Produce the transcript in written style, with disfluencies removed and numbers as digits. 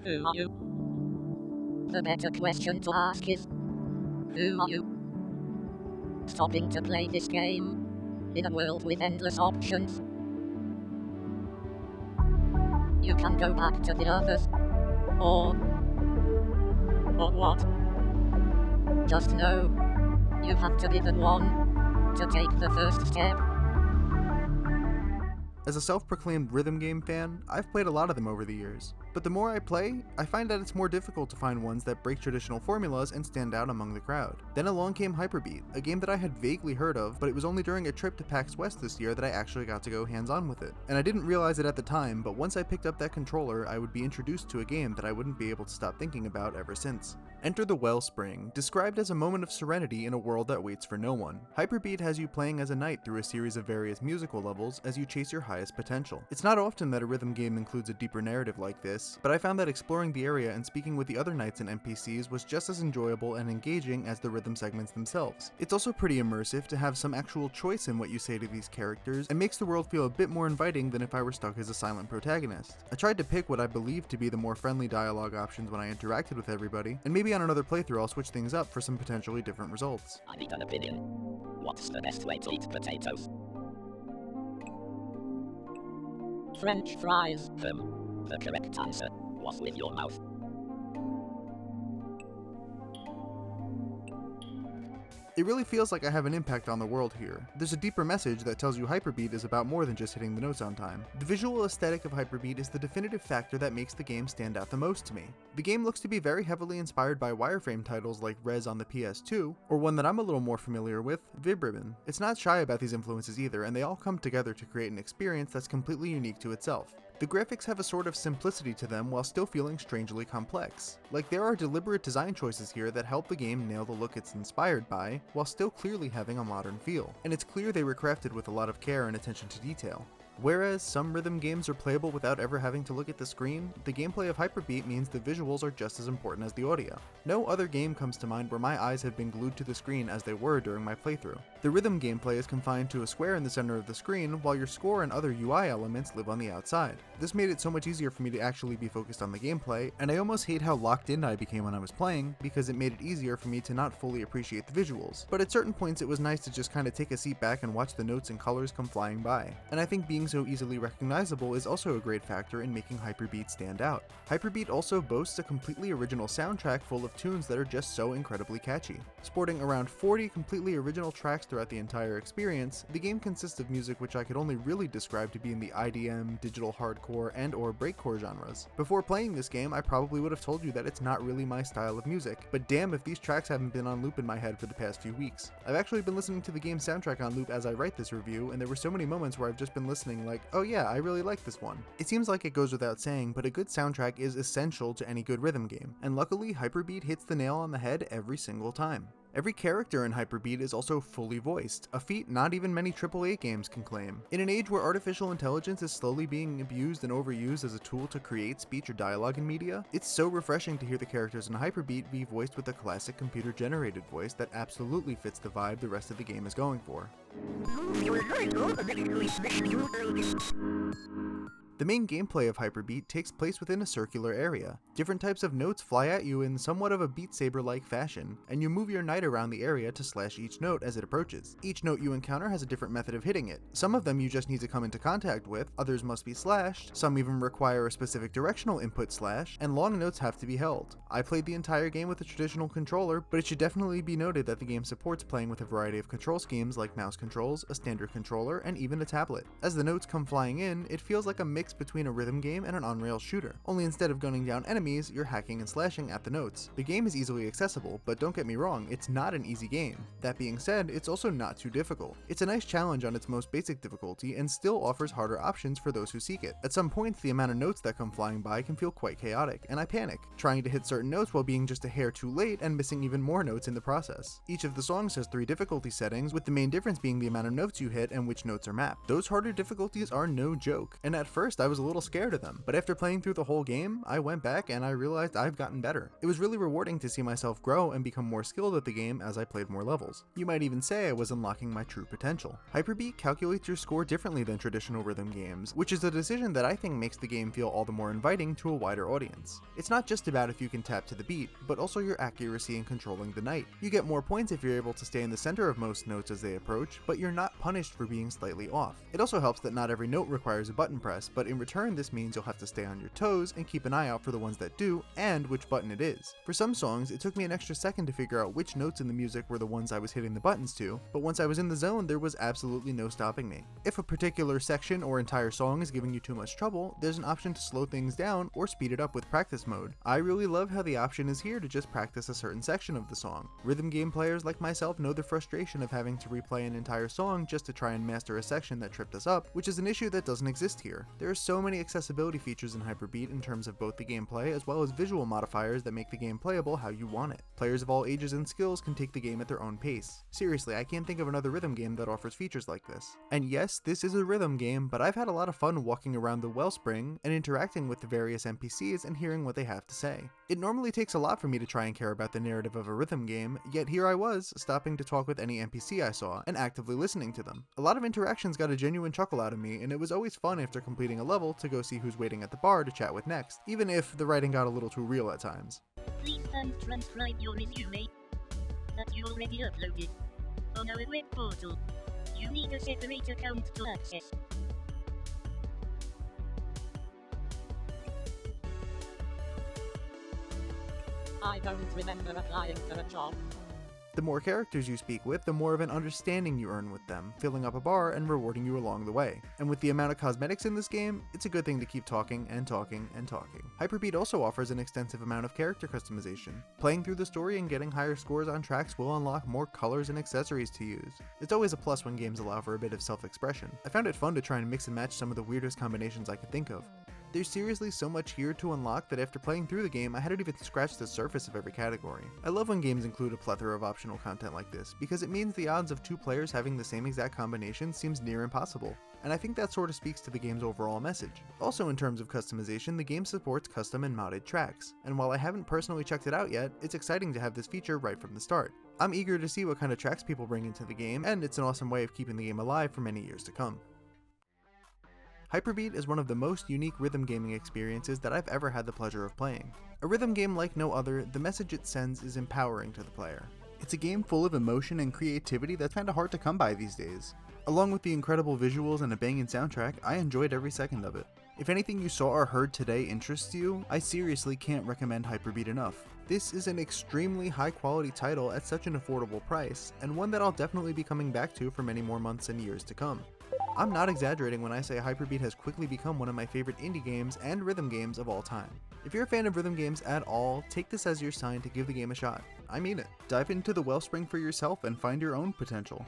Who are you? The better question to ask is, who are you? Stopping to play this game in a world with endless options. You can go back to the others, or what? Just know, you have to be the one to take the first step. As a self-proclaimed rhythm game fan, I've played a lot of them over the years. But the more I play, I find that it's more difficult to find ones that break traditional formulas and stand out among the crowd. Then along came Hyperbeat, a game that I had vaguely heard of, but it was only during a trip to PAX West this year that I actually got to go hands-on with it. And I didn't realize it at the time, but once I picked up that controller, I would be introduced to a game that I wouldn't be able to stop thinking about ever since. Enter the Wellspring, described as a moment of serenity in a world that waits for no one. Hyperbeat has you playing as a knight through a series of various musical levels as you chase your highest potential. It's not often that a rhythm game includes a deeper narrative like this, but I found that exploring the area and speaking with the other knights and NPCs was just as enjoyable and engaging as the rhythm segments themselves. It's also pretty immersive to have some actual choice in what you say to these characters, and makes the world feel a bit more inviting than if I were stuck as a silent protagonist. I tried to pick what I believed to be the more friendly dialogue options when I interacted with everybody, and maybe on another playthrough I'll switch things up for some potentially different results. I need an opinion. What's the best way to eat potatoes? French fries. The correct answer was with your mouth. It really feels like I have an impact on the world here. There's a deeper message that tells you Hyperbeat is about more than just hitting the notes on time. The visual aesthetic of Hyperbeat is the definitive factor that makes the game stand out the most to me. The game looks to be very heavily inspired by wireframe titles like Rez on the PS2, or one that I'm a little more familiar with, VibRibbon. It's not shy about these influences either, and they all come together to create an experience that's completely unique to itself. The graphics have a sort of simplicity to them while still feeling strangely complex. Like there are deliberate design choices here that help the game nail the look it's inspired by, while still clearly having a modern feel. And it's clear they were crafted with a lot of care and attention to detail. Whereas some rhythm games are playable without ever having to look at the screen, the gameplay of Hyperbeat means the visuals are just as important as the audio. No other game comes to mind where my eyes have been glued to the screen as they were during my playthrough. The rhythm gameplay is confined to a square in the center of the screen, while your score and other UI elements live on the outside. This made it so much easier for me to actually be focused on the gameplay, and I almost hate how locked in I became when I was playing, because it made it easier for me to not fully appreciate the visuals. But at certain points it was nice to just kinda take a seat back and watch the notes and colors come flying by. And I think being so easily recognizable is also a great factor in making Hyperbeat stand out. Hyperbeat also boasts a completely original soundtrack full of tunes that are just so incredibly catchy. Sporting around 40 completely original tracks throughout the entire experience, the game consists of music which I could only really describe to be in the IDM, digital hardcore, and/or breakcore genres. Before playing this game, I probably would have told you that it's not really my style of music, but damn if these tracks haven't been on loop in my head for the past few weeks. I've actually been listening to the game's soundtrack on loop as I write this review, and there were so many moments where I've just been listening like, oh yeah, I really like this one. It seems like it goes without saying, but a good soundtrack is essential to any good rhythm game, and luckily Hyperbeat hits the nail on the head every single time. Every character in Hyperbeat is also fully voiced, a feat not even many AAA games can claim. In an age where artificial intelligence is slowly being abused and overused as a tool to create speech or dialogue in media, it's so refreshing to hear the characters in Hyperbeat be voiced with a classic computer-generated voice that absolutely fits the vibe the rest of the game is going for. The main gameplay of Hyperbeat takes place within a circular area. Different types of notes fly at you in somewhat of a Beat Saber-like fashion, and you move your knight around the area to slash each note as it approaches. Each note you encounter has a different method of hitting it. Some of them you just need to come into contact with, others must be slashed, some even require a specific directional input slash, and long notes have to be held. I played the entire game with a traditional controller, but it should definitely be noted that the game supports playing with a variety of control schemes like mouse controls, a standard controller, and even a tablet. As the notes come flying in, it feels like a mix between a rhythm game and an on-rail shooter, only instead of gunning down enemies, you're hacking and slashing at the notes. The game is easily accessible, but don't get me wrong, it's not an easy game. That being said, it's also not too difficult. It's a nice challenge on its most basic difficulty and still offers harder options for those who seek it. At some points, the amount of notes that come flying by can feel quite chaotic, and I panic, trying to hit certain notes while being just a hair too late and missing even more notes in the process. Each of the songs has 3 difficulty settings, with the main difference being the amount of notes you hit and which notes are mapped. Those harder difficulties are no joke, and at first first, I was a little scared of them, but after playing through the whole game, I went back and I realized I've gotten better. It was really rewarding to see myself grow and become more skilled at the game as I played more levels. You might even say I was unlocking my true potential. Hyperbeat calculates your score differently than traditional rhythm games, which is a decision that I think makes the game feel all the more inviting to a wider audience. It's not just about if you can tap to the beat, but also your accuracy in controlling the night. You get more points if you're able to stay in the center of most notes as they approach, but you're not punished for being slightly off. It also helps that not every note requires a button press, but in return this means you'll have to stay on your toes and keep an eye out for the ones that do, and which button it is. For some songs, it took me an extra second to figure out which notes in the music were the ones I was hitting the buttons to, but once I was in the zone, there was absolutely no stopping me. If a particular section or entire song is giving you too much trouble, there's an option to slow things down or speed it up with practice mode. I really love how the option is here to just practice a certain section of the song. Rhythm game players like myself know the frustration of having to replay an entire song just to try and master a section that tripped us up, which is an issue that doesn't exist here. There are so many accessibility features in Hyperbeat in terms of both the gameplay as well as visual modifiers that make the game playable how you want it. Players of all ages and skills can take the game at their own pace. Seriously, I can't think of another rhythm game that offers features like this. And yes, this is a rhythm game, but I've had a lot of fun walking around the wellspring and interacting with the various NPCs and hearing what they have to say. It normally takes a lot for me to try and care about the narrative of a rhythm game, yet here I was, stopping to talk with any NPC I saw, and actively listening to them. A lot of interactions got a genuine chuckle out of me, and it was always fun after completing a level to go see who's waiting at the bar to chat with next, even if the writing got a little too real at times. Please transcribe your resume that you already uploaded on our web portal. You need a separate account to access. I don't remember applying for a job. The more characters you speak with, the more of an understanding you earn with them, filling up a bar and rewarding you along the way. And with the amount of cosmetics in this game, it's a good thing to keep talking and talking and talking. Hyperbeat also offers an extensive amount of character customization. Playing through the story and getting higher scores on tracks will unlock more colors and accessories to use. It's always a plus when games allow for a bit of self-expression. I found it fun to try and mix and match some of the weirdest combinations I could think of. There's seriously so much here to unlock that after playing through the game, I hadn't even scratched the surface of every category. I love when games include a plethora of optional content like this, because it means the odds of two players having the same exact combination seems near impossible, and I think that sort of speaks to the game's overall message. Also in terms of customization, the game supports custom and modded tracks, and while I haven't personally checked it out yet, it's exciting to have this feature right from the start. I'm eager to see what kind of tracks people bring into the game, and it's an awesome way of keeping the game alive for many years to come. Hyperbeat is one of the most unique rhythm gaming experiences that I've ever had the pleasure of playing. A rhythm game like no other, the message it sends is empowering to the player. It's a game full of emotion and creativity that's kinda hard to come by these days. Along with the incredible visuals and a banging soundtrack, I enjoyed every second of it. If anything you saw or heard today interests you, I seriously can't recommend Hyperbeat enough. This is an extremely high quality title at such an affordable price, and one that I'll definitely be coming back to for many more months and years to come. I'm not exaggerating when I say Hyperbeat has quickly become one of my favorite indie games and rhythm games of all time. If you're a fan of rhythm games at all, take this as your sign to give the game a shot. I mean it. Dive into the wellspring for yourself and find your own potential.